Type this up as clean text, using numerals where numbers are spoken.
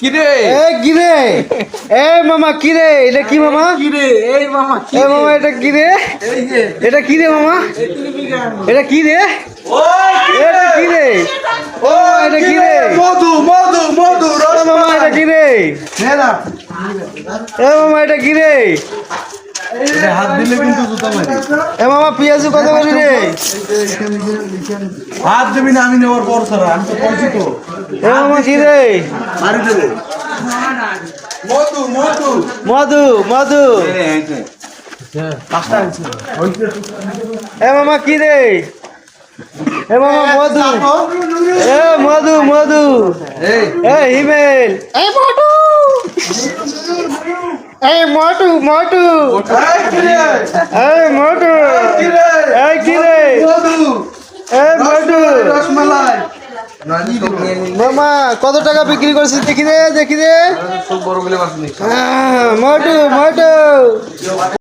কিরে কিরে এ মামা কিরে এটা কি মামা কিরে এই মামা এ মামা এটা কিরে এই যে এটা কি রে মামা এটা কি রে এটা কি রে ও এটা কি রে মধু মধু মধু এ মামা এটা কি রে নেলা এ মামা এটা কি রে হাত দিলে কিন্তু জুতা মারি এ মামা পিয়াজু কত করে রে হাত দিবি না আমি নেওয়ার পর ছাড়া আমি তো পরিচিত এ মামা কি রে মারি দেবে মধু মধু মধু মধু পাঁচটা আছে এ মামা কি রে এ মামা মধু এ মধু মধু এই এ হিমেল এ মধু এ মধু মধু এই কিরে এ মধু কিরে এ কি রে মধু এ মধু রসমালাই মামা কত টাকা বিক্রি করছিস দেখি রে সব বড় বলে মাছ নেই মধু